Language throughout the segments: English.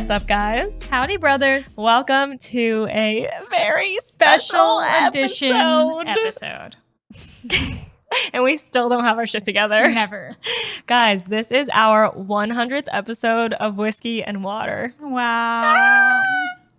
What's up, guys? Howdy, brothers. Welcome to a very special episode. And we still don't have our shit together. Never. Guys, this is our 100th episode of Whiskey and Water. Wow.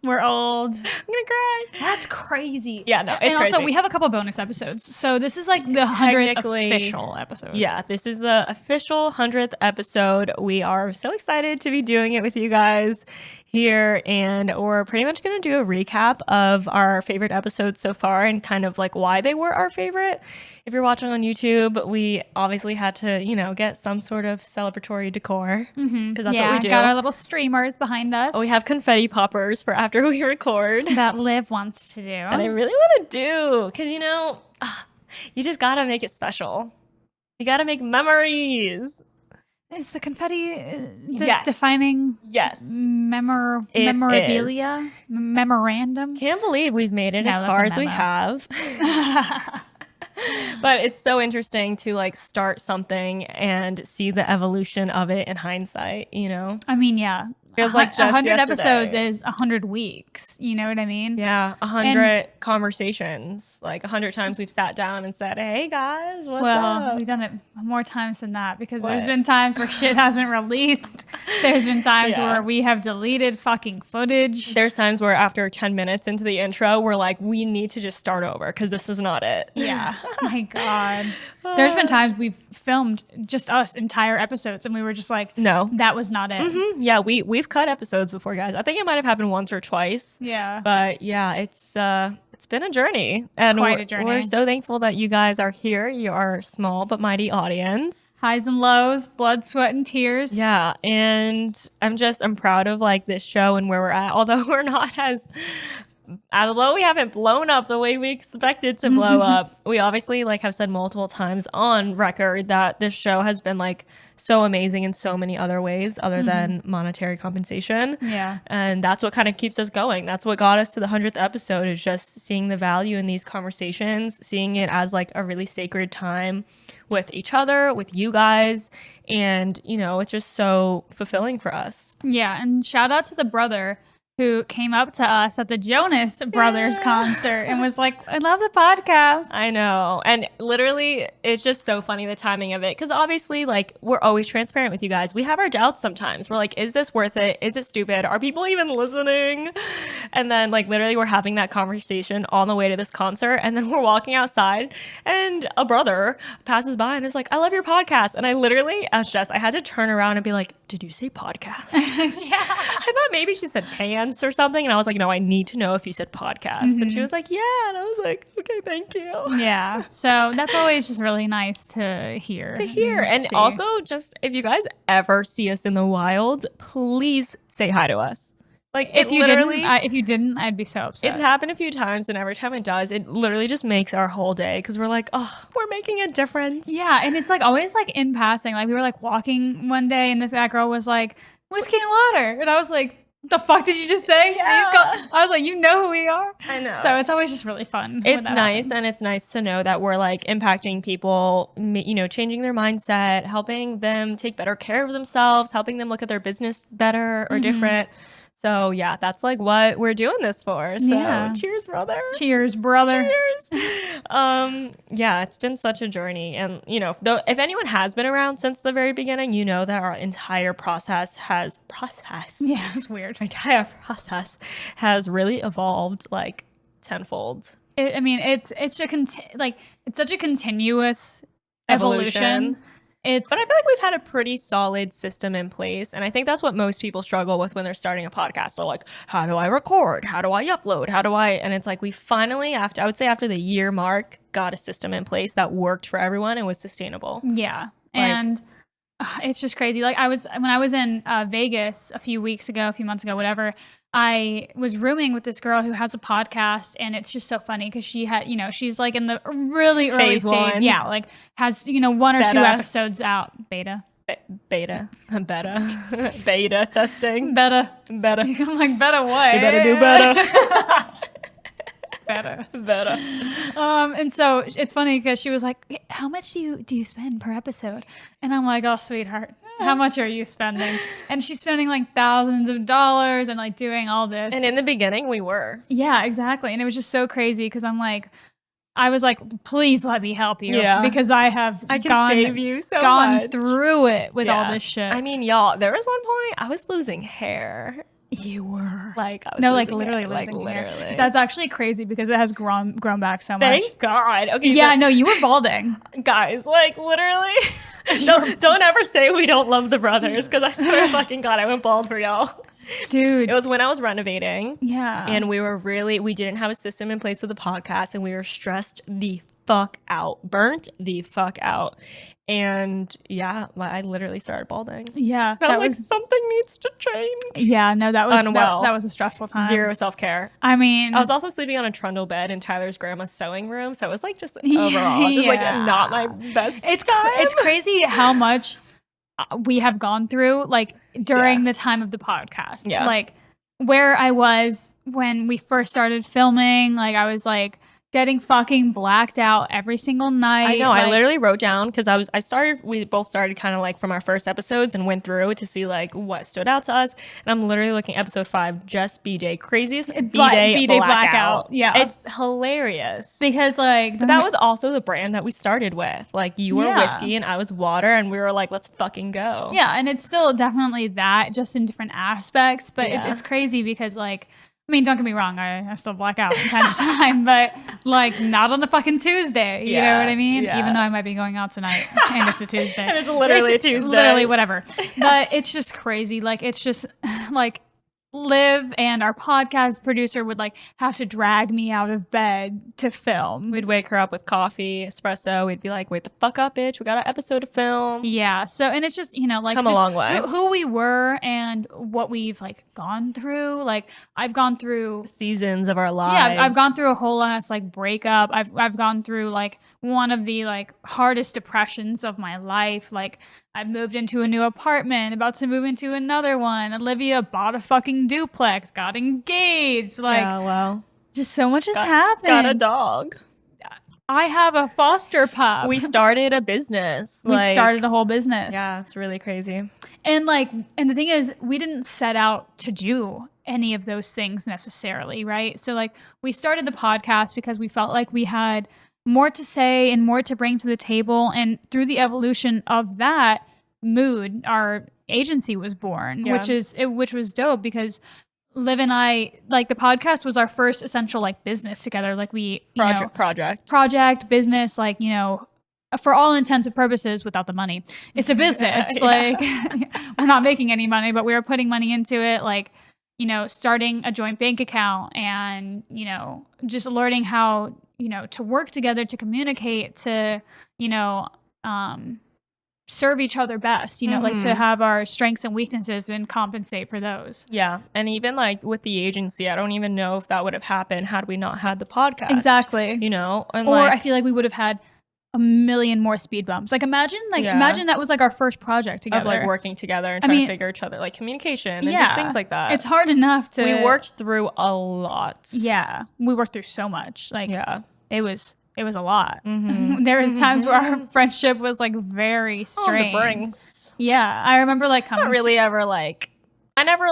We're old. I'm gonna cry. That's crazy. Yeah, no, it's and crazy. also, we have a couple bonus episodes. So this is like the 100th official episode. Yeah, this is the official 100th episode. We are so excited to be doing it with you guys here, and we're pretty much going to do a recap of our favorite episodes so far and kind of like why they were our favorite. If you're watching on YouTube, we obviously had to, get some sort of celebratory decor because that's what we do. Got our little streamers behind us. We have confetti poppers for after we record. That Liv wants to do. And I really want to do because, you just got to make it special. You got to make memories. Is the confetti yes. defining memorabilia? Memorandum? Can't believe we've made it as far as we have. But it's so interesting to start something and see the evolution of it in hindsight, I mean, yeah. Feels like just 100 yesterday. episodes is 100 weeks. You know what I mean? Yeah, 100 conversations. 100 times we've sat down and said, "Hey guys, what's up?" Well, we've done it more times than that because there's been times where shit hasn't released. There's been times where we have deleted fucking footage. There's times where after 10 minutes into the intro, we're like, we need to just start over because this is not it. Yeah. My God. There's been times we've filmed just us entire episodes and we were just like, no, that was not it. Mm-hmm. Yeah, we've cut episodes before, guys. I think it might have happened once or twice. Yeah. But yeah, it's been a journey. And quite a journey. We're so thankful that you guys are here. You are a small but mighty audience. Highs and lows, blood, sweat, and tears. Yeah. And I'm proud of this show and where we're at. Although we haven't blown up the way we expected to blow up, we obviously have said multiple times on record that this show has been so amazing in so many other ways other than monetary compensation. Yeah. And that's what kind of keeps us going. That's what got us to the 100th episode, is just seeing the value in these conversations, seeing it as a really sacred time with each other, with you guys. And, it's just so fulfilling for us. Yeah. And shout out to the brother who came up to us at the Jonas Brothers concert and was like, "I love the podcast." I know. And literally, it's just so funny, the timing of it. Because obviously, we're always transparent with you guys. We have our doubts sometimes. We're like, is this worth it? Is it stupid? Are people even listening? And then, literally, we're having that conversation on the way to this concert. And then we're walking outside and a brother passes by and is like, "I love your podcast." And I literally, as Jess, I had to turn around and be like, "Did you say podcast?" Yeah. I thought maybe she said pants or something, and I was like, "No, I need to know if you said podcast." And she was like, "Yeah," and I was like, "Okay, thank you." Yeah, so that's always just really nice to hear. And see. Also, just if you guys ever see us in the wild, please say hi to us. If you didn't, I'd be so upset. It's happened a few times, and every time it does, it literally just makes our whole day because we're like, "Oh, we're making a difference." Yeah, and it's always in passing. We were walking one day, and that girl was like, "Whiskey and water," and I was like, "The fuck did you just say?" Yeah. I was like, "You know who we are?" I know. So it's always just really fun. It's nice, and it's nice to know that we're impacting people, changing their mindset, helping them take better care of themselves, helping them look at their business better or different. So yeah, that's what we're doing this for. So cheers, brother. Cheers, brother. Cheers. Yeah, it's been such a journey. And, if anyone has been around since the very beginning, that our entire process Yeah, it's weird. Our entire process has really evolved tenfold. It's such a continuous evolution. But I feel like we've had a pretty solid system in place. And I think that's what most people struggle with when they're starting a podcast. They're like, how do I record? How do I upload? And it's we finally, after the year mark, got a system in place that worked for everyone and was sustainable. Yeah. And it's just crazy. when I was in Vegas a few months ago, whatever, I was rooming with this girl who has a podcast, and it's just so funny because she had, she's in the really early Phase stage. one. Yeah, has, one or two episodes out. Beta testing. Beta. I'm like, beta what? You better do better. Better. Better. And so it's funny because she was like, how much do you spend per episode? And I'm like, oh, sweetheart, how much are you spending? And she's spending like thousands of dollars and like doing all this. And in the beginning, we were. Yeah, exactly. And it was just so crazy because I was like, please let me help you. Yeah. Because I can save you so gone much. through it with all this shit. I mean, y'all, there was one point I was losing hair. You were. Like, I was literally hair. losing like, hair. literally. That's actually crazy because it has grown back so much. Thank God. Okay. Yeah, so, no, you were balding. guys, like, literally, don't ever say we don't love the brothers, because I swear to fucking God, I went bald for y'all. Dude. It was when I was renovating. Yeah. And we didn't have a system in place with the podcast, and we were stressed the fuck out, burnt the fuck out. And yeah, I literally started balding. Yeah. And I'm like, something needs to change. Yeah, no, that was Unwell. that was a stressful time. Zero self-care. I mean, I was also sleeping on a trundle bed in Tyler's grandma's sewing room, so it was like just overall just like not my best time. It's crazy how much we have gone through like during the time of the podcast. Yeah. Like where I was when we first started filming, like I was like getting fucking blacked out every single night. I know. Like, I literally wrote down because we both started kind of like from our first episodes and went through to see like what stood out to us. And I'm literally looking at episode 5, Jess B-Day, craziest B-Day blackout. Yeah. It's hilarious. Because like But that was also the brand that we started with. Like you were whiskey and I was water, and we were like, let's fucking go. Yeah, and it's still definitely that, just in different aspects. But it's crazy because like, I mean, don't get me wrong, I still black out from time to time, but like not on a fucking Tuesday. You know what I mean? Yeah. Even though I might be going out tonight and it's a Tuesday. And it's literally a Tuesday. Literally whatever. But it's just crazy. Like it's just like Liv and our podcast producer would like have to drag me out of bed to film. We'd wake her up with coffee, espresso. We'd be like, wait the fuck up, bitch. We got an episode to film. Yeah. So, and it's just, you know, like come a long way. Who we were and what we've like gone through. Like I've gone through seasons of our lives. Yeah. I've gone through a whole ass like breakup. I've gone through like one of the like hardest depressions of my life. Like I moved into a new apartment, about to move into another one. Olivia bought a fucking duplex, got engaged. Like, yeah, well, just so much has happened. Got a dog. I have a foster pup. We started a business. We started a whole business. Yeah, it's really crazy. And the thing is, we didn't set out to do any of those things necessarily, right? So like we started the podcast because we felt like we had more to say and more to bring to the table. And through the evolution of that, Mood, our agency, was born, which was dope because Liv and I, like the podcast was our first essential like business together. Like we project business, like, you know, for all intents and purposes, without the money, it's a business. Like we're not making any money, but we were putting money into it. Like, you know, starting a joint bank account and, you know, just learning how, you know, to work together, to communicate, to, you know, serve each other best, you know, like to have our strengths and weaknesses and compensate for those. Yeah. And even like with the agency, I don't even know if that would have happened had we not had the podcast. Exactly. You know, and or I feel like we would have had a million more speed bumps. Like imagine that was like our first project together. Of like working together and trying to figure each other, like communication and just things like that. It's hard enough to. We worked through a lot. Yeah. We worked through so much. Like it was a lot. Mm-hmm. There was times where our friendship was like very strained. On the brinks. Yeah. I remember like coming. Not really ever like. I never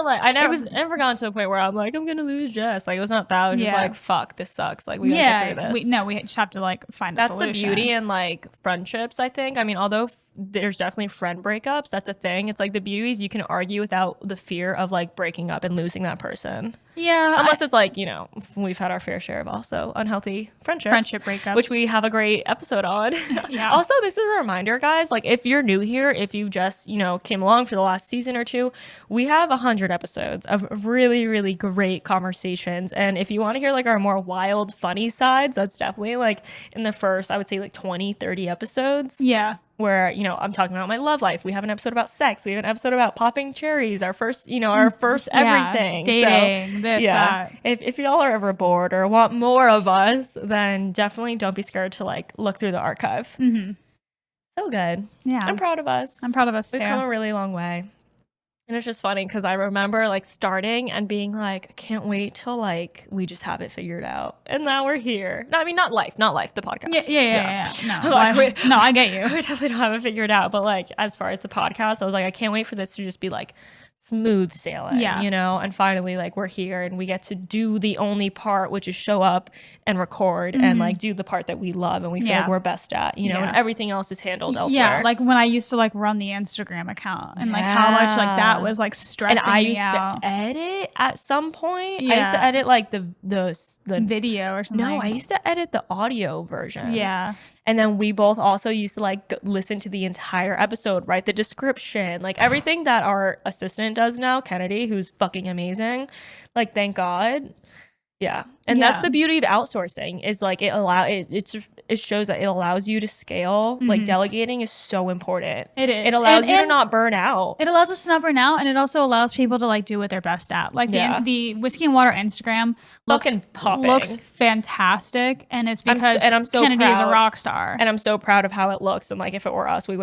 gotten to a point where I'm like, I'm gonna lose Jess. Like it was not that. I was just like, fuck, this sucks. Like we gotta get through this. We just have to like find a solution. That's the beauty in like friendships, I think. I mean, although there's definitely friend breakups, that's the thing. It's like the beauty is you can argue without the fear of like breaking up and losing that person. Yeah. Unless it's like, you know, we've had our fair share of also unhealthy friendship breakups, which we have a great episode on. Yeah. Also, this is a reminder, guys, like if you're new here, if you just, you know, came along for the last season or two, we have 100 episodes of really, really great conversations. And if you want to hear like our more wild, funny sides, that's definitely like in the first, I would say like 20, 30 episodes. Yeah. Where, you know, I'm talking about my love life. We have an episode about sex. We have an episode about popping cherries, our first everything. Dating, that. If y'all are ever bored or want more of us, then definitely don't be scared to like look through the archive. Mm-hmm. So good. Yeah. I'm proud of us. I'm proud of us too. We've come a really long way. And it's just funny because I remember like starting and being like, I can't wait till like we just have it figured out. And now we're here. No, I mean, not life, the podcast. Yeah. No, Like, no, I get you. we definitely don't have it figured out. But like, as far as the podcast, I was like, I can't wait for this to just be like smooth sailing, Yeah. you know? And finally, like, we're here and we get to do the only part, which is show up and record and like do the part that we love and we feel like we're best at, you know? And everything else is handled elsewhere. Yeah, like when I used to like run the Instagram account and like how much like that was like stressing and I me used out. to edit at some point. Yeah. I used to edit like the Video or something. no, I used to edit the audio version. Yeah. And then we both also used to like listen to the entire episode, write the description, like everything that our assistant does now, Kennedy, who's fucking amazing. Like, thank God. Yeah. And that's the beauty of outsourcing is like it shows that it allows you to scale. Like delegating is so important. It is. It allows you to not burn out. It allows us to not burn out, and it also allows people to like do what they're best at. Like the Whiskey and Water Instagram looks fantastic, and it's because I'm so Kennedy is a proud. rock star, And I'm so proud of how it looks. And like if it were us, it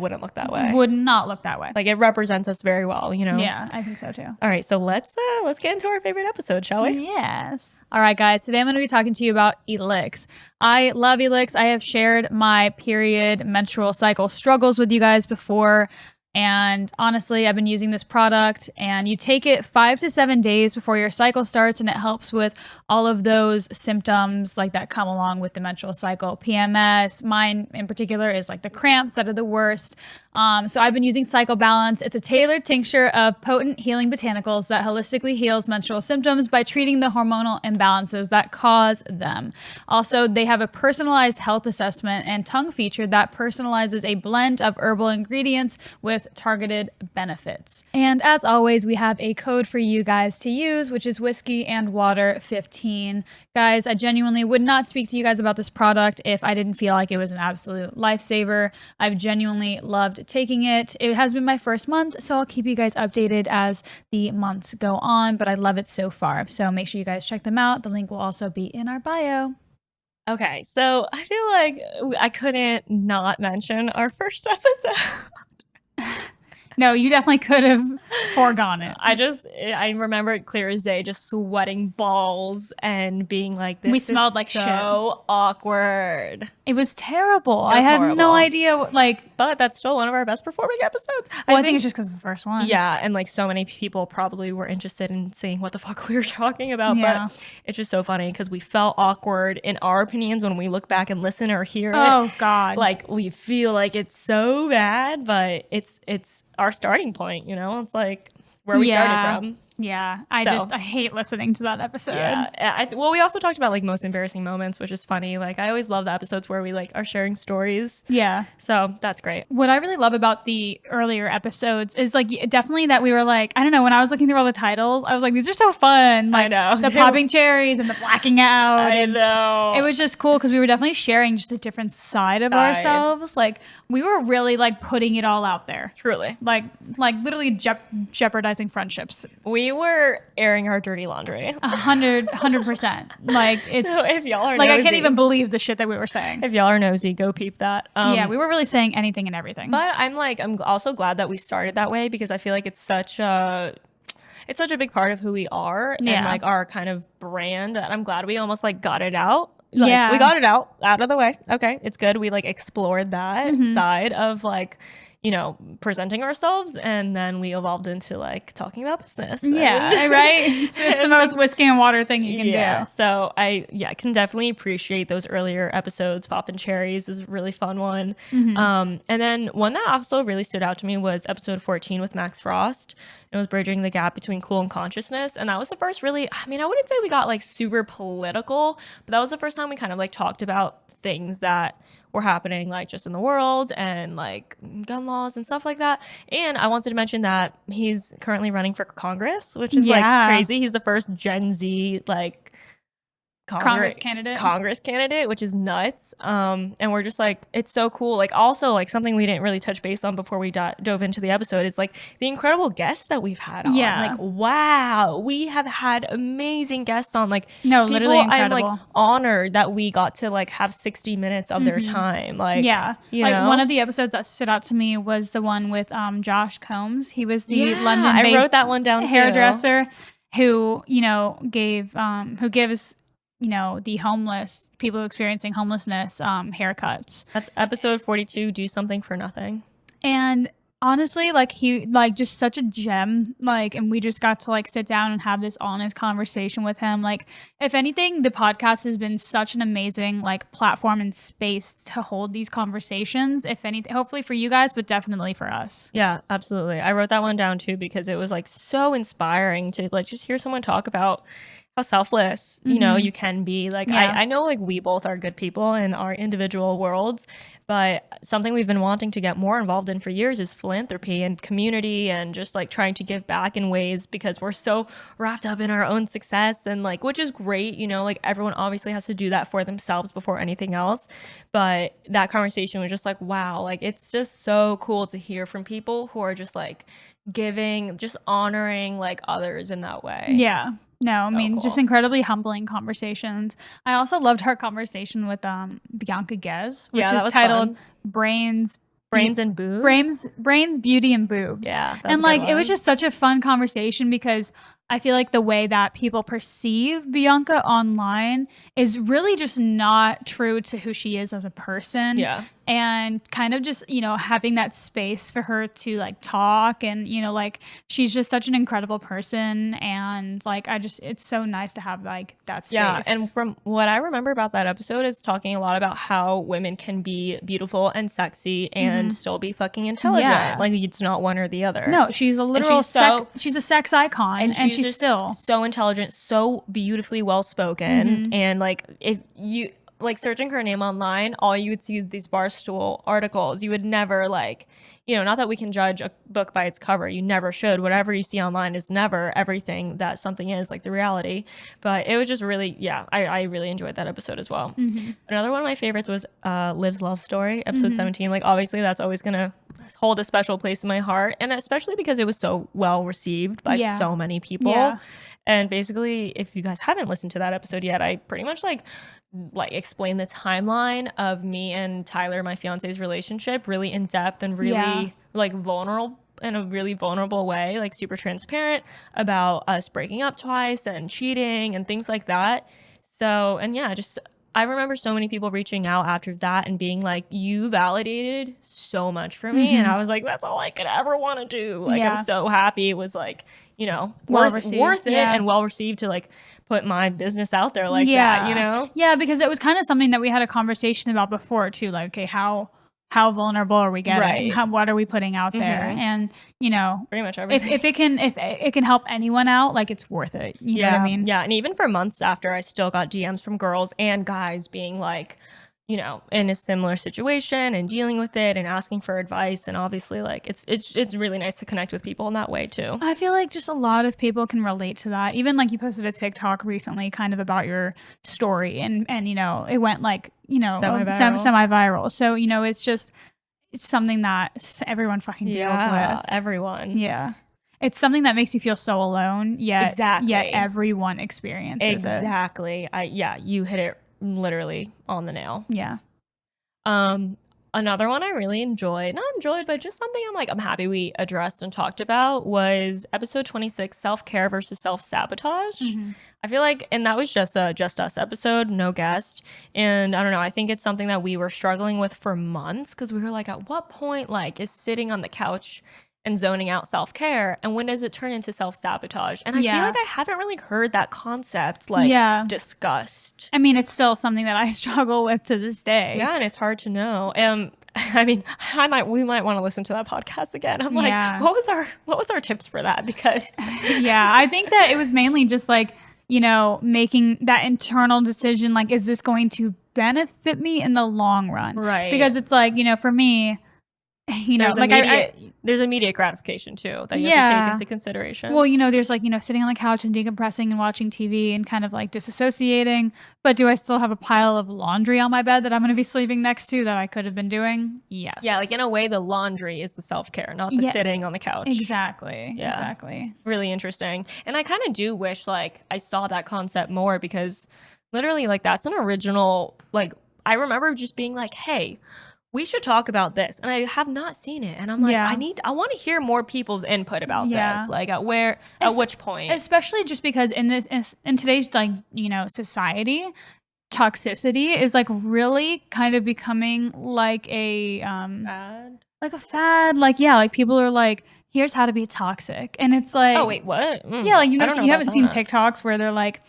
wouldn't look that way. would not look that way. Like it represents us very well, you know? Yeah, I think so too. All right, so let's get into our favorite episode, shall we? Yes. All right, guys. Today I'm going to be talking to you about Elix. I love Elix. I have shared my period menstrual cycle struggles with you guys before. And honestly, I've been using this product, and you take it 5 to 7 days before your cycle starts, and it helps with all of those symptoms like that come along with the menstrual cycle. PMS, mine in particular, is like the cramps that are the worst. So I've been using Cycle Balance. It's a tailored tincture of potent healing botanicals that holistically heals menstrual symptoms by treating the hormonal imbalances that cause them. Also, they have a personalized health assessment and tongue feature that personalizes a blend of herbal ingredients with targeted benefits. And as always, we have a code for you guys to use, which is Whiskey and Water 15. Guys, I genuinely would not speak to you guys about this product if I didn't feel like it was an absolute lifesaver. I've genuinely loved taking it. It has been my first month, so I'll keep you guys updated as the months go on, but I love it so far. So make sure you guys check them out. The link will also be in our bio. Okay, so I feel like I couldn't not mention our first episode. No, you definitely could have foregone it. I remember it clear as day, just sweating balls and being like, this We smelled is like so shit. awkward. It was terrible. It was I had horrible. no idea But that's still one of our best performing episodes. I think it's just because it's the first one. Yeah, and like so many people probably were interested in seeing what the fuck we were talking about. Yeah. But it's just so funny because we felt awkward in our opinions when we look back and listen or hear it. Oh God. Like we feel like it's so bad, but it's our starting point, you know? It's like where we started from. Yeah, I hate listening to that episode. Yeah. Well, we also talked about like most embarrassing moments, which is funny. Like I always love the episodes where we like are sharing stories. Yeah. So that's great. What I really love about the earlier episodes is like definitely that we were like, I don't know, when I was looking through all the titles, I was like, these are so fun. Like I know. the popping cherries and the blacking out. I and know. It was just cool because we were definitely sharing just a different side of ourselves. Like we were really like putting it all out there. Truly. Like literally jeopardizing friendships. We were airing our dirty laundry. 100%. Like it's So if y'all are like nosy, I can't even believe the shit that we were saying. if y'all are nosy, go peep that. Yeah, we were really saying anything and everything. But I'm also glad that we started that way because I feel like it's such a big part of who we are and like our kind of brand. And I'm glad we almost like got it out. Like, we got it out of the way. Okay, it's good. We like explored that side of like, you know, presenting ourselves, and then we evolved into like talking about business. Yeah, right. It's the most whiskey and water thing you can do. So I can definitely appreciate those earlier episodes. Poppin' Cherries is a really fun one. And then one that also really stood out to me was episode 14 with Max Frost. It was bridging the gap between cool and consciousness. And that was the first really, I mean, I wouldn't say we got like super political, but that was the first time we kind of like talked about things that were happening like just in the world and like gun laws and stuff like that. And I wanted to mention that he's currently running for Congress, which is like crazy. He's the first Gen Z like Congress candidate, which is nuts. And we're just like, it's so cool. Like, also, like, something we didn't really touch base on before we dove into the episode is like the incredible guests that we've had on. Yeah. Like, wow, we have had amazing guests on. Like, no, literally incredible. I'm like honored that we got to like have 60 minutes of their time. Like, yeah, you like know? One of the episodes that stood out to me was the one with Josh Combs. He was the London-based I wrote that one down hairdresser who, you know, gives the homeless people experiencing homelessness haircuts. That's episode 42, Do Something for Nothing. And honestly, like, he, like, just such a gem, like, and we just got to like sit down and have this honest conversation with him. Like, if anything, the podcast has been such an amazing like platform and space to hold these conversations, if anything, hopefully for you guys, but definitely for us. Yeah, absolutely. I wrote that one down too because it was like so inspiring to like just hear someone talk about how selfless, you know, you can be. Like, I know like we both are good people in our individual worlds, but something we've been wanting to get more involved in for years is philanthropy and community and just like trying to give back in ways because we're so wrapped up in our own success and like, which is great, you know, like everyone obviously has to do that for themselves before anything else. But that conversation was just like, wow, like it's just so cool to hear from people who are just like giving, just honoring like others in that way. Yeah. No, I mean, cool. Just incredibly humbling conversations. I also loved our conversation with Bianca Gez, which is titled Brains and Boobs. Brains, Beauty, and Boobs. Yeah. And like, it was just such a fun conversation because I feel like the way that people perceive Bianca online is really just not true to who she is as a person. Yeah. And kind of just, you know, having that space for her to like talk and, you know, like she's just such an incredible person. And like, it's so nice to have like that space. Yeah. And from what I remember about that episode is talking a lot about how women can be beautiful and sexy and still be fucking intelligent. Yeah. Like it's not one or the other. No, she's a literal she's a sex icon and she's still so intelligent, so beautifully well spoken. And like if you like searching her name online, all you would see is these Barstool articles. You would never like, you know, not that we can judge a book by its cover. You never should. Whatever you see online is never everything that something is, like the reality. But it was just really, I really enjoyed that episode as well. Another one of my favorites was Liv's Love Story, episode 17. Like obviously that's always going to hold a special place in my heart. And especially because it was so well received by so many people. Yeah. And basically, if you guys haven't listened to that episode yet, I pretty much like explain the timeline of me and Tyler, my fiance's relationship, really in depth and really like vulnerable in a really vulnerable way, like super transparent about us breaking up twice and cheating and things like that. So, and yeah, just I remember so many people reaching out after that and being like, you validated so much for me. And I was like, that's all I could ever want to do. Like, I'm so happy it was like, you know, worth it and well received to like put my business out there like that, you know? Yeah, because it was kind of something that we had a conversation about before too. Like, okay, how vulnerable are we getting? Right. What are we putting out there? And you know, pretty much everything. If it can help anyone out, like it's worth it. You know what I mean? Yeah. And even for months after, I still got DMs from girls and guys being like, you know, in a similar situation and dealing with it and asking for advice. And obviously like it's really nice to connect with people in that way too. I feel like just a lot of people can relate to that. Even like you posted a TikTok recently kind of about your story and you know, it went like, you know, semi-viral. So, you know, it's something that everyone fucking deals with. Everyone. Yeah. It's something that makes you feel so alone, yet everyone experiences it. Exactly. You hit it literally on the nail. Yeah. Another one I really not enjoyed, but just something I'm happy we addressed and talked about was episode 26, self-care versus self-sabotage. I feel like, and that was just a Just Us episode, no guest. And I don't know, I think it's something that we were struggling with for months because we were like, at what point like is sitting on the couch and zoning out self-care, and when does it turn into self-sabotage? And I feel like I haven't really head that concept like discussed. I mean, it's still something that I struggle with to this day. Yeah, and it's hard to know. I mean, we might want to listen to that podcast again. I'm like, what was our tips for that? Because I think that it was mainly just like, you know, making that internal decision, like, is this going to benefit me in the long run? Right. Because it's like, you know, for me, you know, There's like there's immediate gratification too that you have to take into consideration. Well, you know, there's like, you know, sitting on the couch and decompressing and watching TV and kind of like disassociating. But do I still have a pile of laundry on my bed that I'm going to be sleeping next to that I could have been doing? Yes. Yeah, like in a way, the laundry is the self-care, not the sitting on the couch. Exactly. Yeah. Exactly. Really interesting. And I kind of do wish like I saw that concept more, because literally like that's an original, like I remember just being like, hey, we should talk about this. And I have not seen it. And I'm like, I want to hear more people's input about this. Like at which point. Especially just because in today's like, you know, society, toxicity is like really kind of becoming like a fad. Like a fad. Like, yeah, like people are like, here's how to be toxic. And it's like, oh wait, what? Yeah, like you haven't seen TikToks where they're like,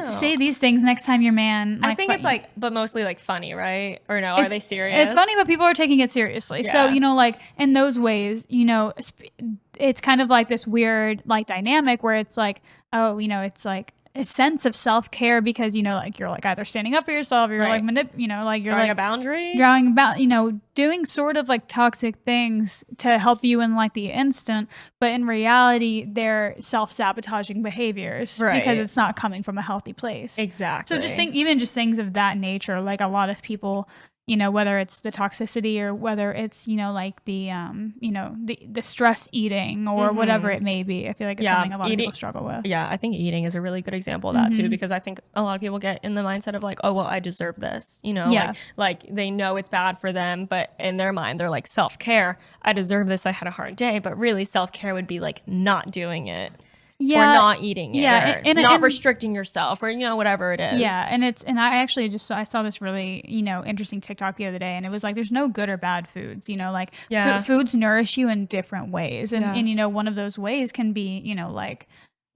say these things next time your man. I think it's like, but mostly like funny, right? Or no, are they serious? It's funny, but people are taking it seriously. Yeah. So, you know, like in those ways, you know, it's kind of like this weird like dynamic where it's like, oh, you know, it's like a sense of self-care because, you know, like you're like either standing up for yourself or you're like you know, like you're drawing like a boundary, you know, doing sort of like toxic things to help you in like the instant, but in reality they're self-sabotaging behaviors because it's not coming from a healthy place. Exactly. So just even things of that nature, like a lot of people, you know, whether it's the toxicity or whether it's, you know, like the, you know, the stress eating or whatever it may be. I feel like it's something a lot of people struggle with. Yeah, I think eating is a really good example of that too, because I think a lot of people get in the mindset of like, oh, well, I deserve this, you know, like they know it's bad for them, but in their mind, they're like self-care. I deserve this. I had a hard day, but really self-care would be like not doing it. Or not eating it, or not restricting yourself, or, you know, whatever it is. Yeah, and I actually I saw this really, you know, interesting TikTok the other day, and it was like, there's no good or bad foods, you know, like foods nourish you in different ways, and you know, one of those ways can be, you know, like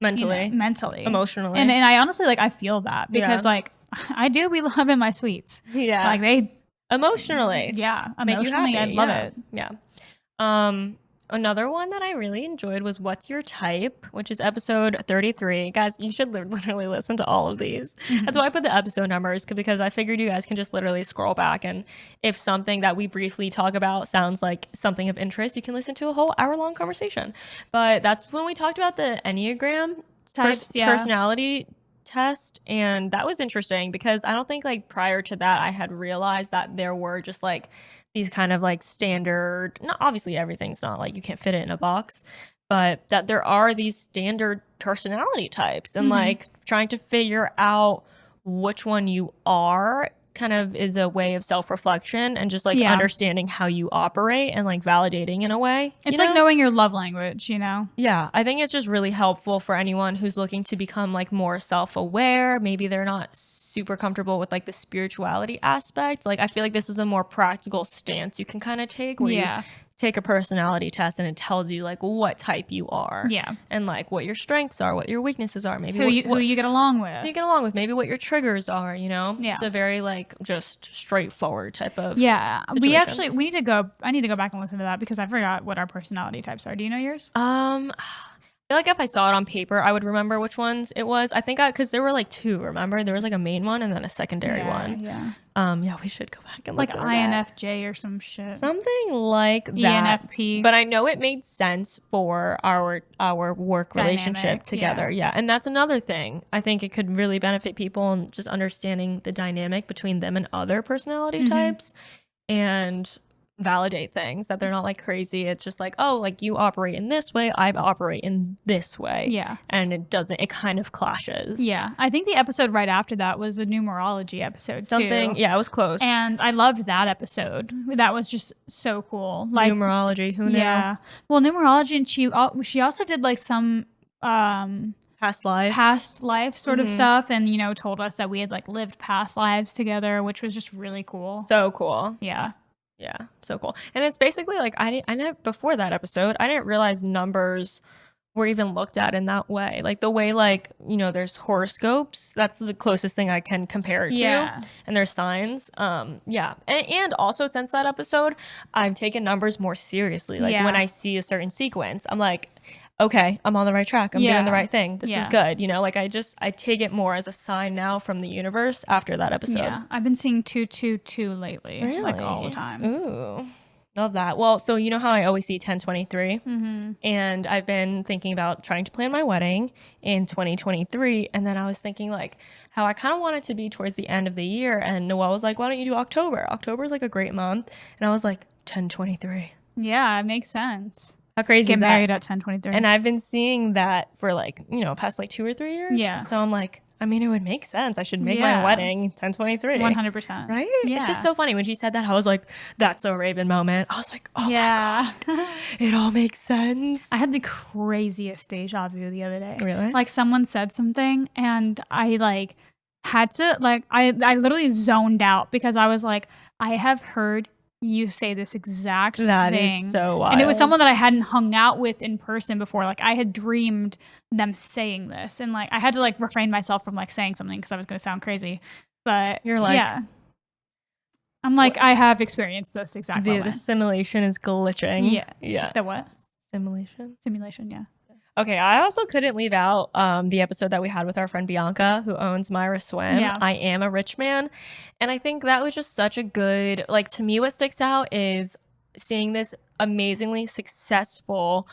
mentally, emotionally, and I honestly like I feel that because like I do be loving my sweets, like they emotionally, emotionally I love it, Another one that I really enjoyed was What's Your Type, which is episode 33. Guys, you should literally listen to all of these. That's why I put the episode numbers, because I figured you guys can just literally scroll back, and if something that we briefly talk about sounds like something of interest, you can listen to a whole hour-long conversation. But that's when we talked about the Enneagram types, personality test, and that was interesting because I don't think like prior to that I had realized that there were just like these kind of like standard, not obviously everything's not like you can't fit it in a box, but that there are these standard personality types, and like trying to figure out which one you are kind of is a way of self-reflection and just like understanding how you operate and like validating in a way. It's like knowing your love language, you know? Yeah, I think it's just really helpful for anyone who's looking to become like more self-aware. Maybe they're not super comfortable with like the spirituality aspect. Like I feel like this is a more practical stance you can kind of take where you take a personality test and it tells you like what type you are. Yeah. And like what your strengths are, what your weaknesses are, maybe who you get along with. Who you get along with, maybe what your triggers are, you know? Yeah. It's a very like just straightforward type of situation. I need to go back and listen to that because I forgot what our personality types are. Do you know yours? I feel like if I saw it on paper, I would remember which ones it was. I think because there were like two, remember? There was like a main one and then a secondary one. Yeah, we should go back and listen to that. Like INFJ or some shit. Something like that. ENFP. But I know it made sense for our work relationship together. Yeah, and that's another thing. I think it could really benefit people in just understanding the dynamic between them and other personality types and validate things, that they're not like crazy. It's just like, oh, like you operate in this way, I operate in this way. Yeah. And it kind of clashes. Yeah. I think the episode right after that was a numerology episode too. Yeah, it was close. And I loved that episode. That was just so cool. Like numerology, who knew? Yeah. Well, numerology, and she also did like some past life sort of stuff, and you know, told us that we had like lived past lives together, which was just really cool. So cool. Yeah. Yeah, so cool. And it's basically like I didn't before that episode, I didn't realize numbers were even looked at in that way. Like the way like, you know, there's horoscopes. That's the closest thing I can compare it to. And there's signs. And also since that episode, I've taken numbers more seriously. Like when I see a certain sequence, I'm like, okay, I'm on the right track. I'm doing the right thing. This is good. You know, like I take it more as a sign now from the universe after that episode. Yeah, I've been seeing 222 lately. Really? Like all the time. Ooh. Love that. Well, so you know how I always see 1023? Mm-hmm. And I've been thinking about trying to plan my wedding in 2023. And then I was thinking like how I kind of want it to be towards the end of the year. And Noelle was like, why don't you do October? October is like a great month. And I was like, 1023. Yeah, it makes sense. How crazy Get is that? married at 1023. And I've been seeing that for like, you know, past like 2 or 3 years. Yeah. So I'm like, I mean, it would make sense. I should make my wedding 1023. 100%. Right? Yeah. It's just so funny. When she said that, I was like, that's a Raven moment. I was like, oh Yeah. my God. It all makes sense. I had the craziest deja vu the other day. Really? Like someone said something and I like had to like I literally zoned out because I was like, I have heard you say this exact thing. That is so wild. And it was someone that I hadn't hung out with in person before. Like I had dreamed them saying this and like I had to like refrain myself from like saying something because I was going to sound crazy. But You're like, yeah. I'm like, I have experienced this exact moment. the simulation is glitching. Yeah. Yeah. The what? Simulation. Simulation, yeah. Okay, I also couldn't leave out the episode that we had with our friend Bianca, who owns Myra Swim. Yeah. I Am a Rich Man. And I think that was just such a good, like, to me, what sticks out is seeing this amazingly successful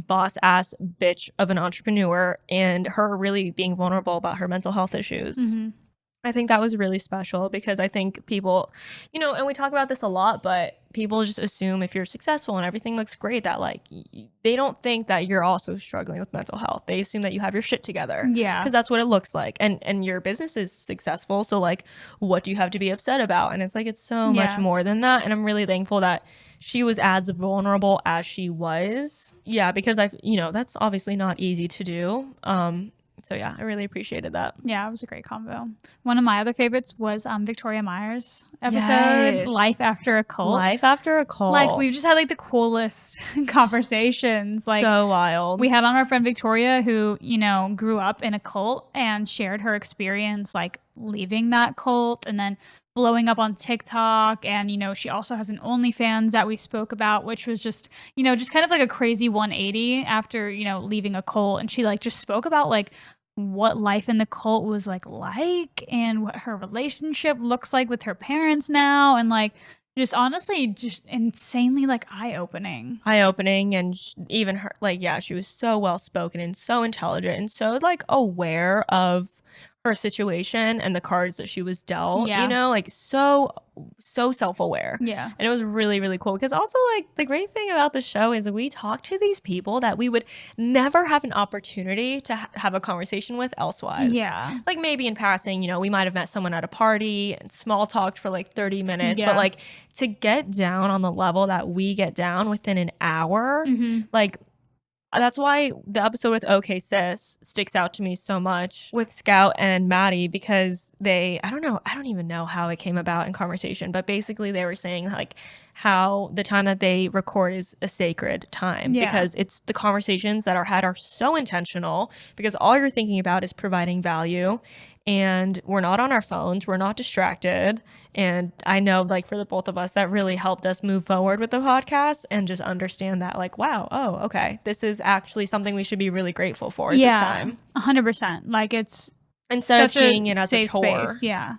boss ass bitch of an entrepreneur and her really being vulnerable about her mental health issues. Mm-hmm. I think that was really special because I think people, you know, and we talk about this a lot, but people just assume if you're successful and everything looks great that like they don't think that you're also struggling with mental health. They assume that you have your shit together. Yeah. Because that's what it looks like. And your business is successful. So like, what do you have to be upset about? And it's like, it's so much more than that. And I'm really thankful that she was as vulnerable as she was. Yeah, because that's obviously not easy to do. So yeah, I really appreciated that. Yeah, it was a great combo. One of my other favorites was Victoria Myers episode, Yes. Life After a Cult. Life After a Cult. Like we've just had like the coolest conversations. Like so wild. we had on our friend Victoria who, you know, grew up in a cult and shared her experience like leaving that cult and then blowing up on TikTok. And, you know, she also has an OnlyFans that we spoke about, which was just, you know, just kind of like a crazy 180 after, you know, leaving a cult. And she like just spoke about like what life in the cult was like and what her relationship looks like with her parents now. And like, just honestly, just insanely like eye-opening. And even her, like, yeah, she was so well-spoken and so intelligent and so like aware of her situation and the cards that she was dealt, you know, like so self-aware. Yeah. And it was really, really cool because also like the great thing about the show is we talk to these people that we would never have an opportunity to have a conversation with elsewise. Yeah. Like maybe in passing, you know, we might have met someone at a party and small talked for like 30 minutes, but like to get down on the level that we get down within an hour, like that's why the episode with OK Sis sticks out to me so much with Scout and Maddie because I don't even know how it came about in conversation, but basically they were saying like how the time that they record is a sacred time because it's the conversations that are had are so intentional because all you're thinking about is providing value and we're not on our phones, we're not distracted. And I know like for the both of us, that really helped us move forward with the podcast and just understand that like, wow, oh, okay, this is actually something we should be really grateful for this time. 100%. Like it's instead of seeing it as a chore. Space. Yeah.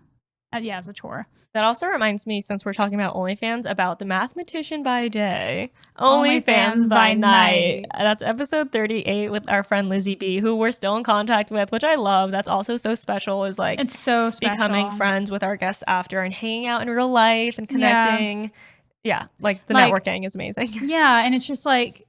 As a chore. That also reminds me, since we're talking about OnlyFans, about the mathematician by day, OnlyFans by night. That's episode 38 with our friend Lizzie B, who we're still in contact with, which I love. That's also so special. Is like it's so special. Becoming friends with our guests after and hanging out in real life and connecting. Yeah, like the networking is amazing. Yeah, and it's just like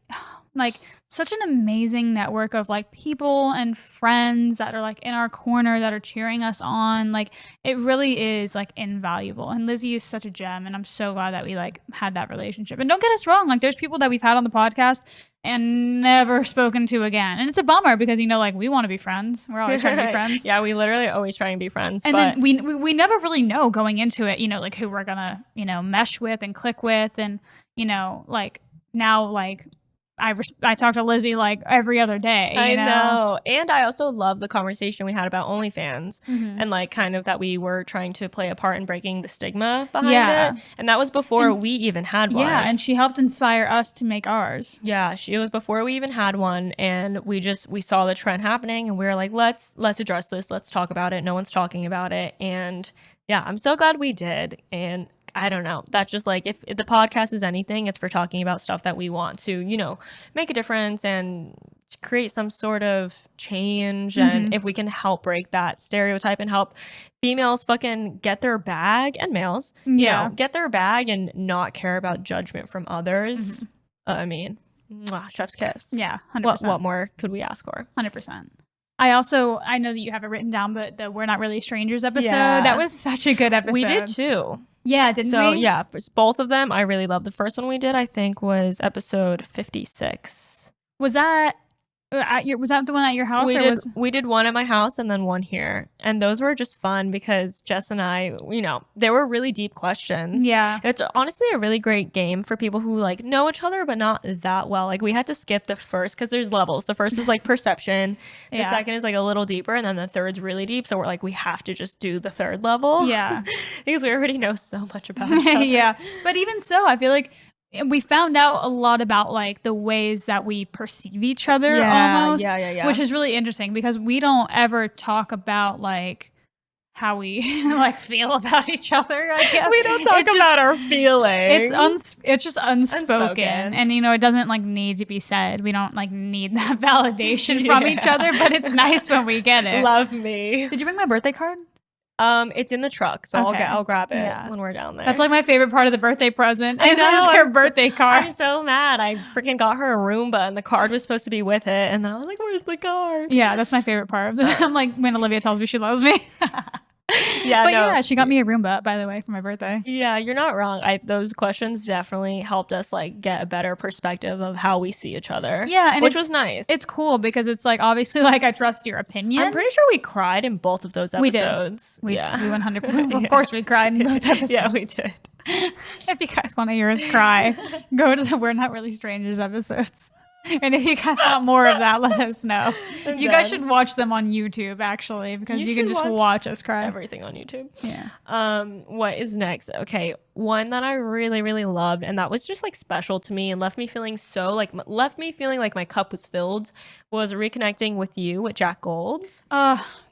such an amazing network of like people and friends that are like in our corner that are cheering us on. Like it really is like invaluable. And Lizzie is such a gem and I'm so glad that we like had that relationship. And don't get us wrong, like there's people that we've had on the podcast and never spoken to again. And it's a bummer because, you know, like we want to be friends. We're always trying to be friends. Yeah, we literally always try and be friends. And then we never really know going into it, you know, like who we're gonna, you know, mesh with and click with. And, you know, like now like I talk to Lizzie like every other day. I know. And I also love the conversation we had about OnlyFans and like kind of that we were trying to play a part in breaking the stigma behind it. And that was before we even had one. Yeah. And she helped inspire us to make ours. Yeah. It was before we even had one. And we saw the trend happening and we were like, let's address this. Let's talk about it. No one's talking about it. And yeah, I'm so glad we did. And I don't know. That's just like, if the podcast is anything, it's for talking about stuff that we want to, make a difference and create some sort of change. And if we can help break that stereotype and help females fucking get their bag, and males, get their bag and not care about judgment from others. I mean, chef's kiss. Yeah, 100%. What more could we ask for? 100%. I know that you have it written down, but the We're Not Really Strangers episode, Yeah. that was such a good episode. We did too. Yeah, didn't we? So yeah, for both of them, I really loved. The first one we did, I think, was episode 56. Was that was that the one at your house? We did one at my house and then one here. And those were just fun because Jess and I, they were really deep questions. Yeah. It's honestly a really great game for people who like know each other but not that well. Like we had to skip the first because there's levels. The first is like perception. The second is like a little deeper, and then the third's really deep. So we're like, we have to just do the third level. Yeah. Because we already know so much about each other. Yeah. But even so, I feel like we found out a lot about like the ways that we perceive each other almost. Yeah. Which is really interesting because we don't ever talk about like how we like feel about each other, I guess. We don't talk about our feelings. It's just unspoken. And it doesn't like need to be said. We don't like need that validation from each other, but it's nice when we get it. Love me. Did you bring my birthday card? It's in the truck, so I'll grab it when we're down there. That's like my favorite part of the birthday present. I know, her birthday card. I'm so mad. I freaking got her a Roomba, and the card was supposed to be with it, and then I was like, "Where's the card?" Yeah, that's my favorite part of it. I'm like, when Olivia tells me she loves me. Yeah, she got me a Roomba, by the way, for my birthday. Yeah, you're not wrong. Those questions definitely helped us like get a better perspective of how we see each other. Yeah, and which was nice. It's cool because it's like obviously like I trust your opinion. I'm pretty sure we cried in both of those episodes. We 100%. Of course, we cried in both episodes. Yeah, we did. If you guys want to hear us cry, go to the We're Not Really Strangers episodes. And if you guys want more of that, let us know. You guys should watch them on YouTube, actually, because you can just watch us cry. Everything on YouTube. Yeah. What is next? Okay, one that I really, really loved, and that was just like special to me and left me feeling like my cup was filled, was reconnecting with you with Jack Gold.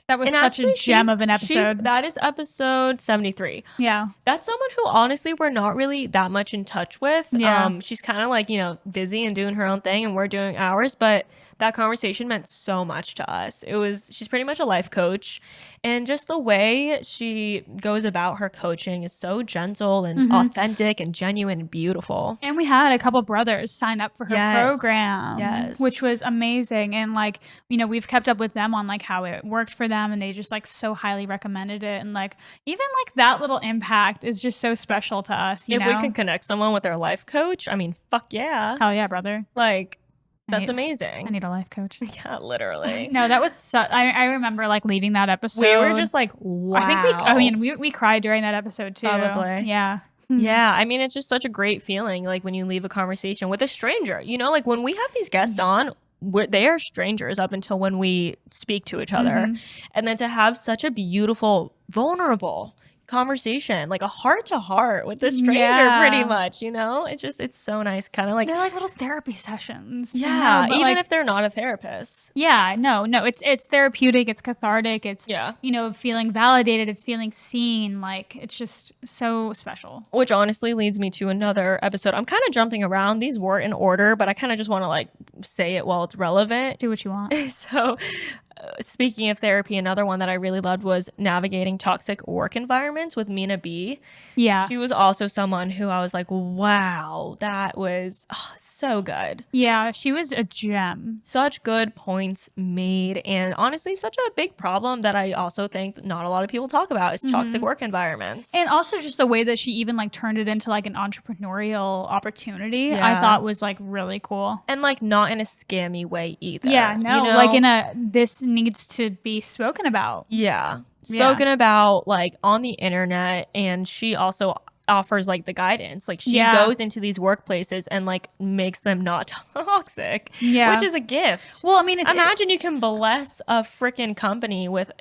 That was such a gem of an episode. That is episode 73. Yeah. That's someone who honestly we're not really that much in touch with. Yeah. She's kind of like, busy and doing her own thing and we're doing ours, but that conversation meant so much to us. She's pretty much a life coach, and just the way she goes about her coaching is so gentle and authentic and genuine and beautiful. And we had a couple brothers sign up for her program. Yes. Which was amazing. And like, we've kept up with them on like how it worked for them, and they just like so highly recommended it. And like even like that little impact is just so special to us. If we can connect someone with their life coach, I mean, fuck yeah. Hell yeah, brother. Like, that's amazing. I need a life coach. Yeah, literally. No, that was I remember like leaving that episode. We were just like, wow. I think we cried during that episode too. Probably. Yeah. Yeah. I mean, it's just such a great feeling. Like when you leave a conversation with a stranger, like when we have these guests on, they are strangers up until when we speak to each other. And then to have such a beautiful, vulnerable conversation, like a heart to heart with the stranger, pretty much, it's so nice. Kind of like they're like little therapy sessions. Yeah, even if they're not a therapist. Yeah, no, it's therapeutic, it's cathartic, it's feeling validated, it's feeling seen. Like it's just so special. Which honestly leads me to another episode. I'm kind of jumping around. These were in order, but I kind of just want to like say it while it's relevant. Do what you want. So speaking of therapy, another one that I really loved was navigating toxic work environments with Mina B. Yeah. She was also someone who I was like, wow, that was so good. Yeah, she was a gem. Such good points made. And honestly, such a big problem that I also think not a lot of people talk about is toxic work environments. And also just the way that she even like turned it into like an entrepreneurial opportunity, I thought was like really cool. And like not in a scammy way either. Yeah, no, like in this needs to be spoken about. Yeah. Spoken about like on the internet, and she also offers like the guidance. Like she goes into these workplaces and like makes them not toxic, which is a gift. Well, I mean, imagine you can bless a freaking company with,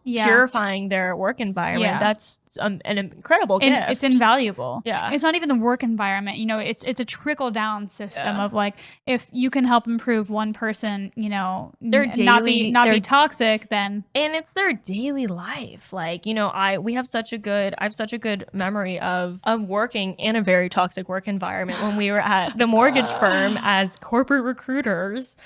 purifying their work environment. That's an incredible and gift. it's invaluable. Yeah. It's not even the work environment. You know, it's a trickle down system of like, if you can help improve one person, you know, not be toxic, then. And it's their daily life. Like, you know, I have such a good memory of working in a very toxic work environment when we were at the mortgage firm as corporate recruiters.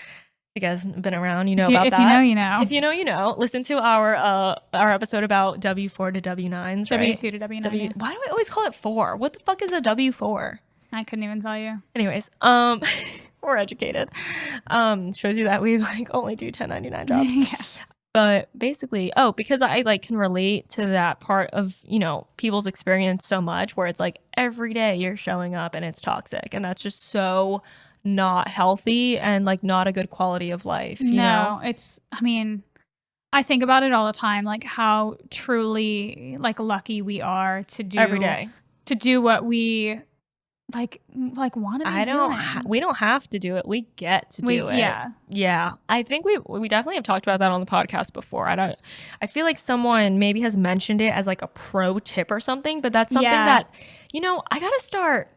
You guys have been around, you know about that. If you know, you know. If you know, you know. Listen to our episode about W4 to W9s, right? W2 to W9. Why do I always call it 4? What the fuck is a W4? I couldn't even tell you. Anyways, we're educated. Shows you that we like only do 1099 jobs. Yeah. But basically, because I like can relate to that part of, you know, people's experience so much where it's like every day you're showing up and it's toxic, and that's just so not healthy and like not a good quality of life. You know? It's, I mean, I think about it all the time, like how truly like lucky we are to do every day, to do what we like want to be doing. We don't have to do it. We get to do it. Yeah. I think we definitely have talked about that on the podcast before. I feel like someone maybe has mentioned it as like a pro tip or something, but that's something that, you know, I gotta start.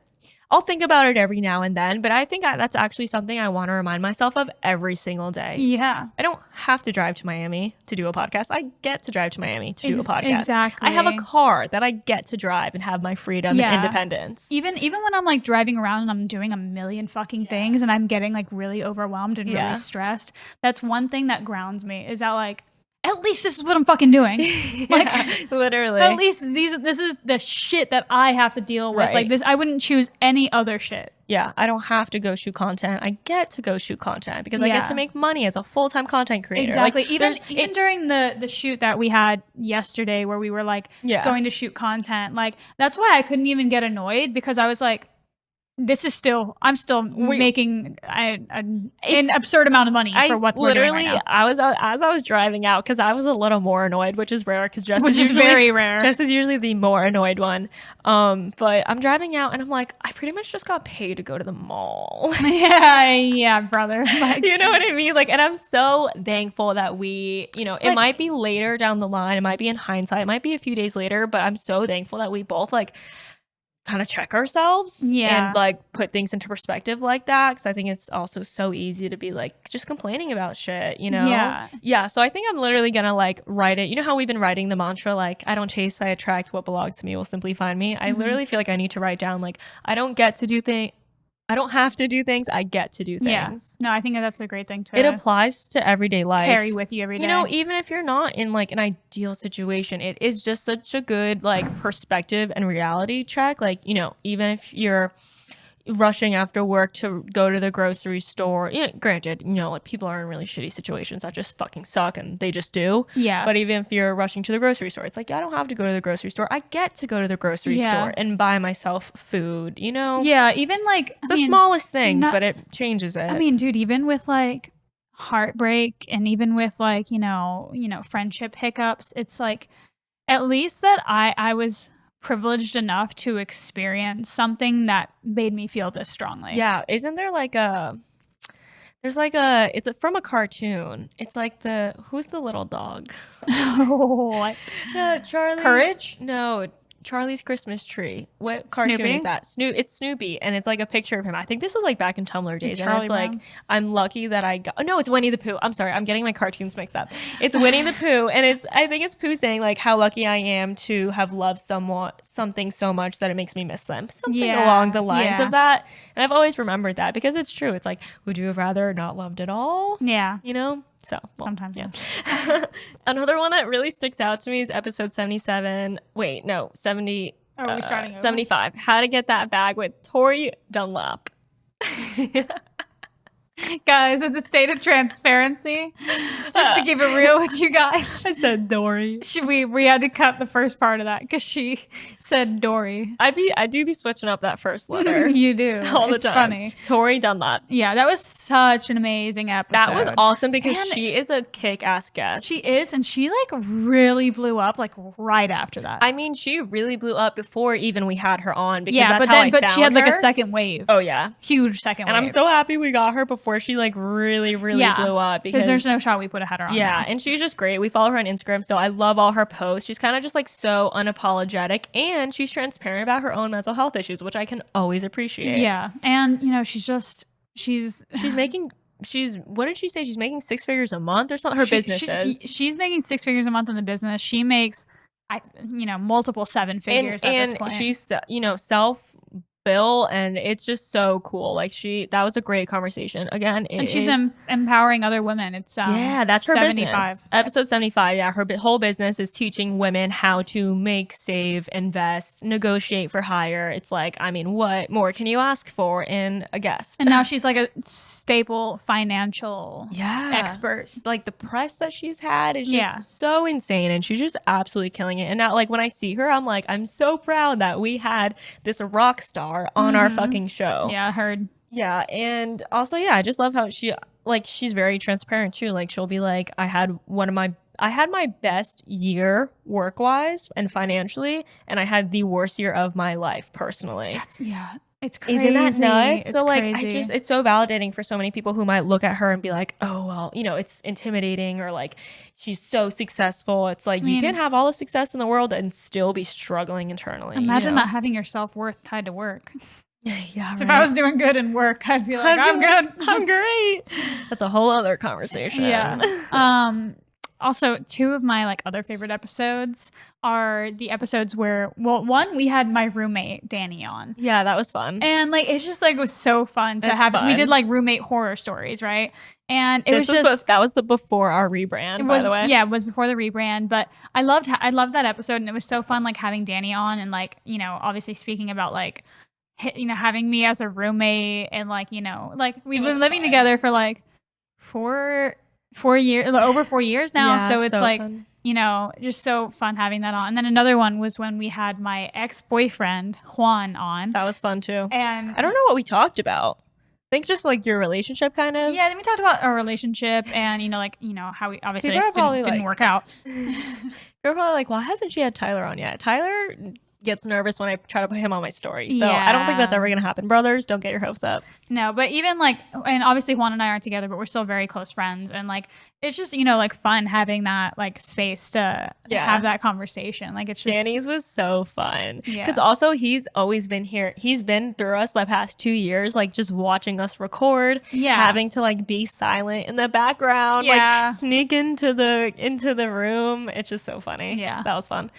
I'll think about it every now and then, but I think that's actually something I want to remind myself of every single day. Yeah. I don't have to drive to Miami to do a podcast. I get to drive to Miami to do a podcast. Exactly. I have a car that I get to drive and have my freedom and independence. Even when I'm like driving around and I'm doing a million fucking things and I'm getting like really overwhelmed and really stressed, that's one thing that grounds me, is that like, at least this is what I'm fucking doing. Like, literally. At least this is the shit that I have to deal with. Right. Like this, I wouldn't choose any other shit. Yeah, I don't have to go shoot content. I get to go shoot content because I get to make money as a full-time content creator. Exactly. Like, even during the shoot that we had yesterday where we were like going to shoot content, like that's why I couldn't even get annoyed, because I was like, I'm still making an absurd amount of money for what we're doing right now. As I was driving out, because I was a little more annoyed, which is rare, because Jess is very rare. Jess is usually the more annoyed one. But I'm driving out and I'm like, I pretty much just got paid to go to the mall. Yeah, brother. Like, you know what I mean? Like, and I'm so thankful that we, you know, it might be later down the line, it might be in hindsight, it might be a few days later, but I'm so thankful that we both like kind of check ourselves and like put things into perspective like that, because I think it's also so easy to be like just complaining about shit, you know. So I think I'm literally gonna like write it. You know how we've been writing the mantra, like, I don't chase, I attract, what belongs to me will simply find me. I literally feel like I need to write down, like, I don't have to do things, I get to do things. No, I think that's a great thing to. It applies to everyday life. Carry with you every day. You know, even if you're not in like an ideal situation, it is just such a good like perspective and reality check. Like, you know, even if you're rushing after work to go to the grocery store, granted, you know, like people are in really shitty situations that just fucking suck, and they just do. But even if you're rushing to the grocery store, it's like, I don't have to go to the grocery store. I get to go to the grocery store and buy myself food, you know? Even like the smallest things, but it changes it. I mean, dude, even with like heartbreak and even with like, you know, friendship hiccups, it's like, at least that I was privileged enough to experience something that made me feel this strongly. Yeah. Isn't there like it's from a cartoon. It's like who's the little dog? What? Charlie. Courage? No, Charlie's Christmas Tree. What cartoon Snoopy? is that? It's Snoopy, and it's like a picture of him. I think this is like back in Tumblr days, and Charlie it's like, Brown. I'm lucky that I got. Oh no, it's Winnie the Pooh. I'm sorry, I'm getting my cartoons mixed up. It's Winnie the Pooh, and I think it's Pooh saying like how lucky I am to have loved something so much that it makes me miss them. Something along the lines of that. And I've always remembered that, because it's true. It's like, would you have rather not loved at all? Yeah. You know. So sometimes, Another one that really sticks out to me is episode 77. Wait, no, 70. Are we starting over? 75. How to get that bag with Tori Dunlap. Guys, in the state of transparency, just to keep it real with you guys, I said Dory. We had to cut the first part of that because she said Dory. I do be switching up that first letter. You do all the it's time. Funny. Tori Dunlap. Yeah, that was such an amazing episode. That was awesome, because she is a kick-ass guest. She is, and she like really blew up like right after that. I mean, she really blew up before even we had her on, because but she had like a second wave. Oh yeah, huge second wave. And I'm so happy we got her before before she like really Yeah. blew up, Because there's no shot we put a header on. yeah, now. and she's just great. We follow her on Instagram, so I love all her posts. She's kind of just like so unapologetic, and she's transparent about her own mental health issues, which I can always appreciate. Yeah, and you know, she's making what did she say? She's making 6 figures a month or something. Her business is. She's making 6 figures a month in the business. She makes, multiple 7 figures at this point. And she's self bill, and it's just so cool. Like that was a great conversation. Again, and she's empowering other women. It's that's her 75. business. Episode 75. Yeah, her whole business is teaching women how to make, save, invest, negotiate for hire. It's like, I mean, what more can you ask for in a guest? And now she's like a staple financial expert. Like the press that she's had is just so insane, and she's just absolutely killing it. And now, like when I see her, I'm like, I'm so proud that we had this rock star on our fucking show. Yeah, I heard. Yeah, and also, I just love how she's very transparent too. Like she'll be like, I had my best year work-wise and financially, and I had the worst year of my life personally. It's crazy. Isn't that nuts? It's so like crazy. it's so validating for so many people who might look at her and be like, oh well, it's intimidating, or like she's so successful. It's like you can have all the success in the world and still be struggling internally. Imagine not having your self-worth tied to work. Yeah. So if I was doing good in work, I'd be like, I'm good. I'm great. That's a whole other conversation. Yeah. Also, 2 of my like other favorite episodes are the episodes where, one, we had my roommate Danny on. Yeah, that was fun. And like it's just like it was so fun to have. We did like roommate horror stories, right? And that was the before our rebrand, by the way. Yeah, it was before the rebrand. But I loved that episode, and it was so fun like having Danny on, and like obviously speaking about like having me as a roommate, and like like we've been living together for like 4 years, over 4 years now. Yeah, so it's so like fun. Just so fun having that on. And then another one was when we had my ex-boyfriend Juan on. That was fun too. And I don't know what we talked about. I think just like your relationship kind of. Yeah, then we talked about our relationship, and how we obviously didn't work out. You're probably like, well, hasn't she had Tyler on yet? Tyler gets nervous when I try to put him on my story. So I don't think that's ever going to happen. Brothers, don't get your hopes up. No, but even like, and obviously Juan and I aren't together, but we're still very close friends. And like, it's just, like fun having that like space to have that conversation. Like it's just. Danny's was so fun. Yeah. Because also he's always been here. He's been through us the past 2 years, like just watching us record, having to like be silent in the background, like sneak into the room. It's just so funny. Yeah. That was fun.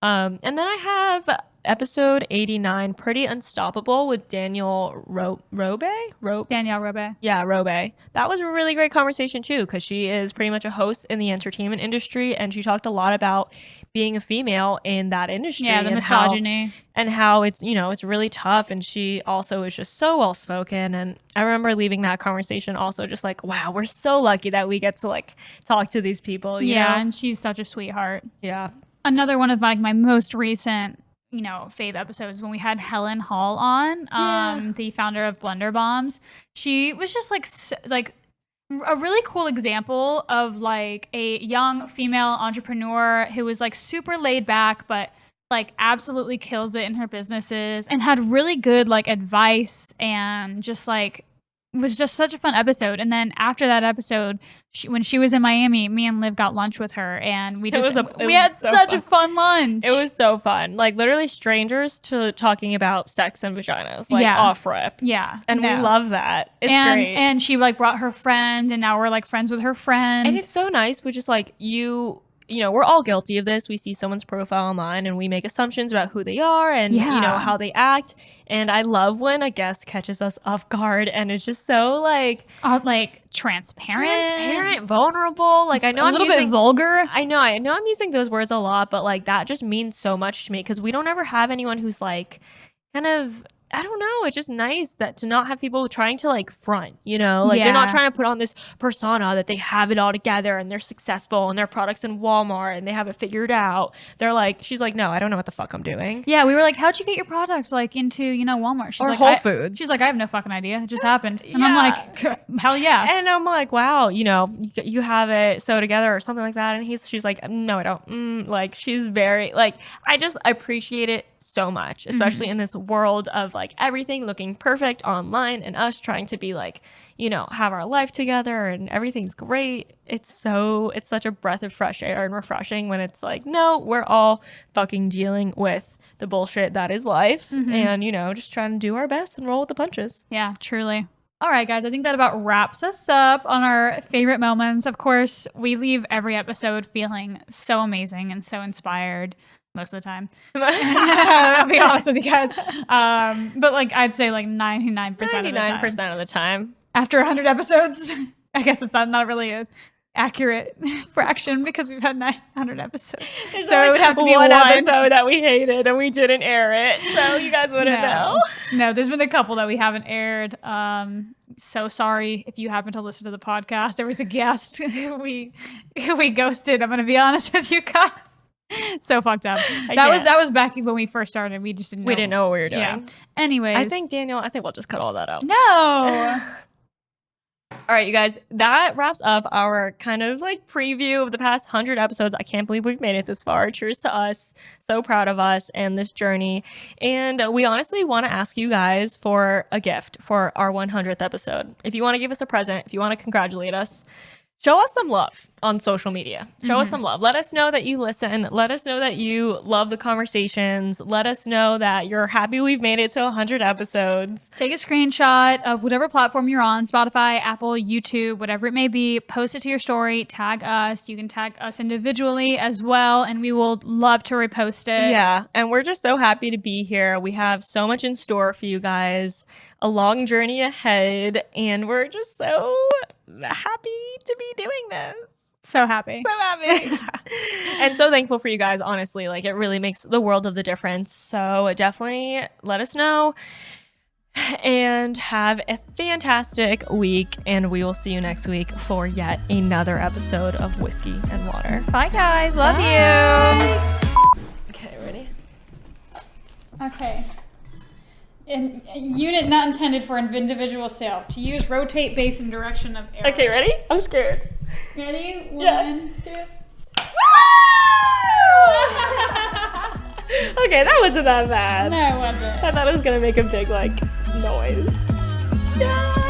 And then I have episode 89, Pretty Unstoppable, with Danielle Robe. Danielle Robe. Yeah, Robe. That was a really great conversation too, because she is pretty much a host in the entertainment industry, and she talked a lot about being a female in that industry. Yeah, the misogyny. And how it's, it's really tough. And she also is just so well spoken. And I remember leaving that conversation also just like, wow, we're so lucky that we get to like talk to these people. You know? And she's such a sweetheart. Yeah. Another one of like my most recent, fave episodes when we had Helen Hall on, the founder of Blender Bombs. She was just like a really cool example of like a young female entrepreneur who was like super laid back, but like absolutely kills it in her businesses, and had really good like advice, and just like was just such a fun episode. And then after that episode, when she was in Miami, me and Liv got lunch with her, and we had so such a fun lunch. It was so fun. Like literally strangers to talking about sex and vaginas, like off rip. Yeah. And we love that. It's great. And she like brought her friend, and now we're like friends with her friend. And it's so nice. We just like we're all guilty of this. We see someone's profile online and we make assumptions about who they are and, how they act. And I love when a guest catches us off guard and is just so like transparent, vulnerable. Like I know a little bit vulgar. I know I'm using those words a lot, but like that just means so much to me, because we don't ever have anyone who's like kind of, I don't know. It's just nice that to not have people trying to like front, like they're not trying to put on this persona that they have it all together and they're successful and their products in Walmart and they have it figured out. They're like, she's like, no, I don't know what the fuck I'm doing. Yeah, we were like, how'd you get your product like into, Walmart? She's like, Whole Foods. She's like, I have no fucking idea. It just happened. And I'm like, hell yeah. And I'm like, wow, you have it so together or something like that. And she's like, no, I don't. Like she's very like, I just appreciate it so much, especially in this world of like everything looking perfect online and us trying to be like, you know, have our life together and everything's great. It's such a breath of fresh air and refreshing when it's like, no, we're all fucking dealing with the bullshit that is life and, you know, just trying to do our best and roll with the punches. Yeah, truly. All right, guys, I think that about wraps us up on our favorite moments. Of course, we leave every episode feeling so amazing and so inspired most of the time. I'll be honest with you guys. But like, I'd say like 99% of the time. 99% of the time. After 100 episodes, I guess it's not really a accurate fraction because we've had 900 episodes. So it would have to be one episode that we hated and we didn't air it, so you guys wouldn't know. No, there's been a couple that we haven't aired. So sorry if you happen to listen to the podcast. There was a guest who we ghosted. I'm gonna be honest with you guys. So fucked up. That was back when we first started. We just didn't know what we were doing. Yeah. Anyways, I think we'll just cut all that out. No. All right, you guys, that wraps up our kind of like preview of the past 100 episodes. I can't believe we've made it this far. Cheers to us. So proud of us and this journey. And we honestly want to ask you guys for a gift for our 100th episode. If you want to give us a present, if you want to congratulate us, show us some love on social media. Show us some love. Let us know that you listen. Let us know that you love the conversations. Let us know that you're happy we've made it to 100 episodes. Take a screenshot of whatever platform you're on, Spotify, Apple, YouTube, whatever it may be. Post it to your story. Tag us. You can tag us individually as well, and we will love to repost it. Yeah, and we're just so happy to be here. We have so much in store for you guys. A long journey ahead, and we're just so happy to be doing this. So happy. And so thankful for you guys, honestly. Like, it really makes the world of the difference. So definitely let us know and have a fantastic week. And we will see you next week for yet another episode of Whiskey and Water. Bye, guys. Love you. Okay, ready? Okay. Unit not intended for individual sale. To use rotate base in direction of arrow. Okay, ready? I'm scared. Ready? Yeah. 1, 2. Okay, that wasn't that bad. No, it wasn't. I thought it was gonna make a big like noise. Yeah.